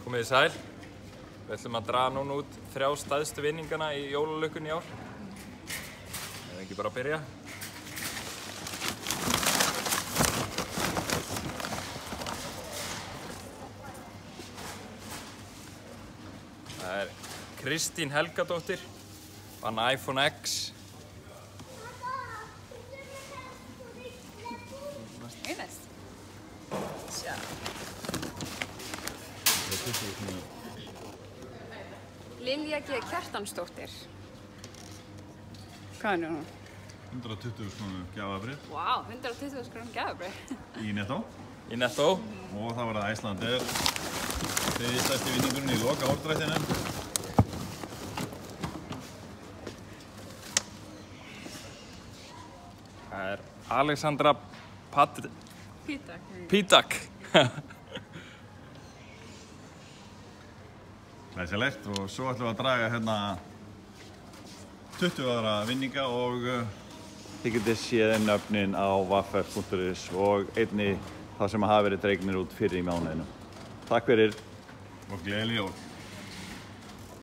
Komið þið sæl. Við ætlum að draga núna út 3 stærstu vinningana í jólalukkunni í ár. Ef ekki bara að byrja. Það Kristín Helgadóttir, vann iPhone X. Lilja G. Kjartansdóttir. Hvað er hún? 120.000 krónur gjafabréf. Vá, 120.000 krónur gjafabréf. Í Netto. Í Netto. Og það var það Icelandair. Þriðji stærsti vinningurinn í loka árdrættinu. Það Alexandra Pítak. Pítak. Glæsilegt, og svo ætlum við að draga hérna 20 aðra vinninga og þið getið séð nöfnin á waffer.is og einnig það sem hafa verið dregnir út fyrir í mánuðinu. Takk fyrir. Og gleðileg jól.